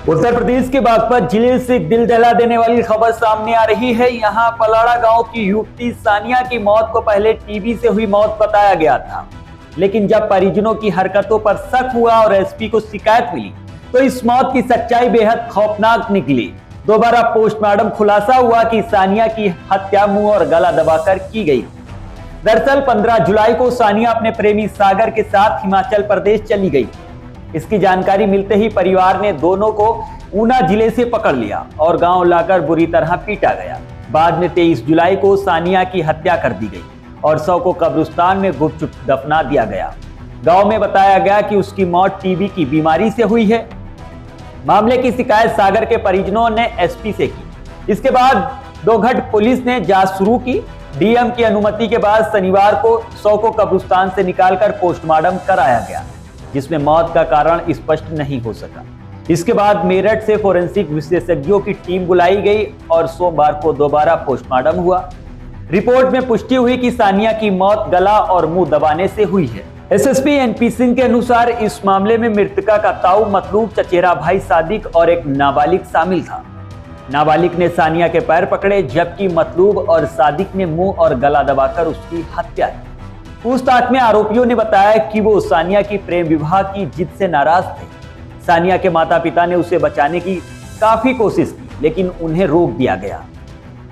उत्तर प्रदेश के बागपत जिले से दिल दहला देने वाली खबर सामने आ रही है। यहाँ पलाड़ा गांव की युवती सानिया की मौत को पहले टीबी से हुई मौत बताया गया था, लेकिन जब परिजनों की हरकतों पर शक हुआ और एसपी को शिकायत मिली तो इस मौत की सच्चाई बेहद खौफनाक निकली। दोबारा पोस्टमार्टम खुलासा हुआ कि सानिया की हत्या मुंह और गला दबाकर की गई। दरअसल 15 जुलाई को सानिया अपने प्रेमी सागर के साथ हिमाचल प्रदेश चली गई। इसकी जानकारी मिलते ही परिवार ने दोनों को ऊना जिले से पकड़ लिया और गांव लाकर बुरी तरह पीटा गया। बाद में 23 जुलाई को सानिया की हत्या कर दी गई और शव को कब्रिस्तान में गुपचुप दफना दिया गया। गांव में बताया गया कि उसकी मौत टीबी की बीमारी से हुई है। मामले की शिकायत सागर के परिजनों ने एसपी से की। इसके बाद दोघट पुलिस ने जांच शुरू की। डीएम की अनुमति के बाद शनिवार को शव को कब्रिस्तान से निकालकर पोस्टमार्टम कराया गया, जिसमें मौत का कारण स्पष्ट नहीं हो सका। इसके बाद मेरठ से फोरेंसिक विशेषज्ञों की टीम बुलाई गई और सोमवार को दोबारा पोस्टमार्टम हुआ। रिपोर्ट में पुष्टि हुई कि सानिया की मौत गला और मुंह दबाने से हुई है। एसएसपी एनपी सिंह के अनुसार इस मामले में मृतका का ताऊ मतलूब, चचेरा भाई सादिक और एक नाबालिग शामिल था। नाबालिग ने सानिया के पैर पकड़े, जबकि मतलूब और सादिक ने मुंह और गला दबाकर उसकी हत्या की। पूछताछ में आरोपियों ने बताया कि वो सानिया की प्रेम विवाह की जिद से नाराज थे। सानिया के माता पिता ने उसे बचाने की काफी कोशिश की, लेकिन उन्हें रोक दिया गया।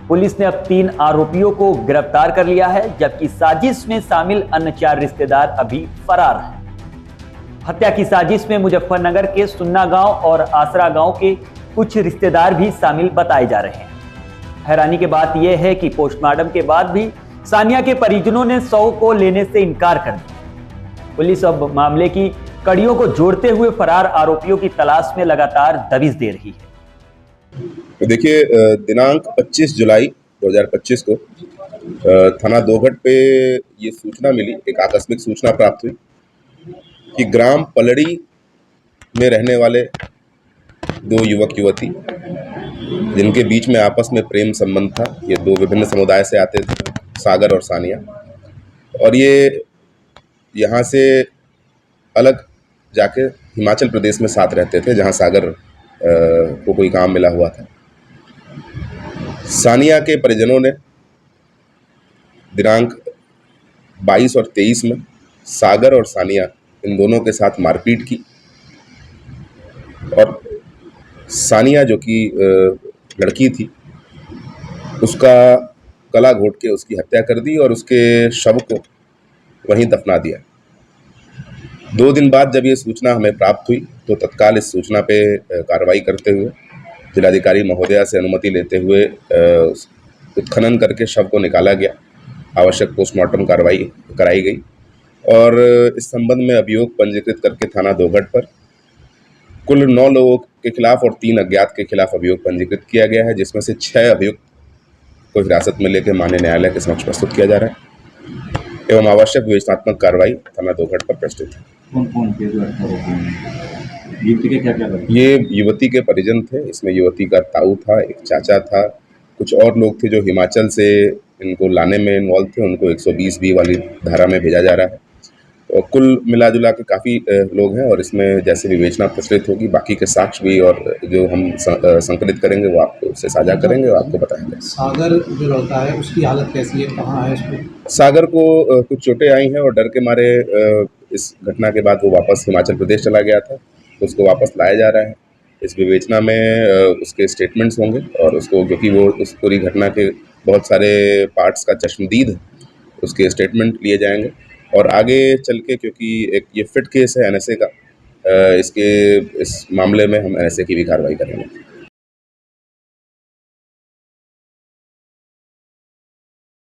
पुलिस ने अब 3 आरोपियों को गिरफ्तार कर लिया है, जबकि साजिश में शामिल अन्य 4 रिश्तेदार अभी फरार हैं। हत्या की साजिश में मुजफ्फरनगर के सुन्ना गांव और आसरा गांव के कुछ रिश्तेदार भी शामिल बताए जा रहे हैं। हैरानी की बात यह है कि पोस्टमार्टम के बाद भी सानिया के परिजनों ने शव को लेने से इनकार कर दिया। पुलिस अब मामले की कड़ियों को जोड़ते हुए फरार आरोपियों की तलाश में लगातार दबिश दे रही है। तो देखिए, दिनांक 25 जुलाई 2025 को थाना दोघट पे ये सूचना मिली, एक आकस्मिक सूचना प्राप्त हुई कि ग्राम पलड़ी में रहने वाले 2 युवक युवती, जिनके बीच में आपस में प्रेम संबंध था, ये 2 विभिन्न समुदाय से आते थे, सागर और सानिया, और ये यहाँ से अलग जाके हिमाचल प्रदेश में साथ रहते थे, जहाँ सागर को कोई काम मिला हुआ था। सानिया के परिजनों ने दिनांक 22 और 23 में सागर और सानिया इन दोनों के साथ मारपीट की और सानिया, जो कि लड़की थी, उसका गला घोंट के उसकी हत्या कर दी और उसके शव को वहीं दफना दिया। 2 दिन बाद जब ये सूचना हमें प्राप्त हुई तो तत्काल इस सूचना पे कार्रवाई करते हुए जिलाधिकारी महोदया से अनुमति लेते हुए उत्खनन करके शव को निकाला गया। आवश्यक पोस्टमार्टम कार्रवाई कराई गई और इस संबंध में अभियोग पंजीकृत करके थाना दोघट पर कुल 9 लोगों के खिलाफ और 3 अज्ञात के खिलाफ अभियोग पंजीकृत किया गया है, जिसमें से 6 अभियुक्त को हिरासत में लेकर माननीय न्यायालय के समक्ष प्रस्तुत किया जा रहा है एवं आवश्यक विवेचनात्मक कार्रवाई थाना दोघट पर प्रस्तुत है। कौन के युवती के क्या ये युवती के परिजन थे। इसमें युवती का ताऊ था, एक चाचा था, कुछ और लोग थे जो हिमाचल से इनको लाने में इन्वॉल्व थे। उनको 120B वाली धारा में भेजा जा रहा है। तो कुल मिला जुला के काफ़ी लोग हैं और इसमें जैसे विवेचना प्रचलित होगी, बाकी के साक्ष्य भी और जो हम संकलित करेंगे वो आपको उससे साझा करेंगे और आपको बताएंगे। सागर जो लड़का है उसकी हालत कैसी है, कहाँ है उसको? सागर को कुछ चोटें आई हैं और डर के मारे इस घटना के बाद वो वापस हिमाचल प्रदेश चला गया था, तो उसको वापस लाया जा रहा है। इस विवेचना में उसके स्टेटमेंट्स होंगे और उसको, क्योंकि वो उस पूरी घटना के बहुत सारे पार्ट्स का चश्मदीद है, उसके स्टेटमेंट लिए जाएंगे और आगे चल के, क्योंकि एक ये फिट केस है NSA का, इस मामले में हम NSA की भी कार्रवाई करेंगे।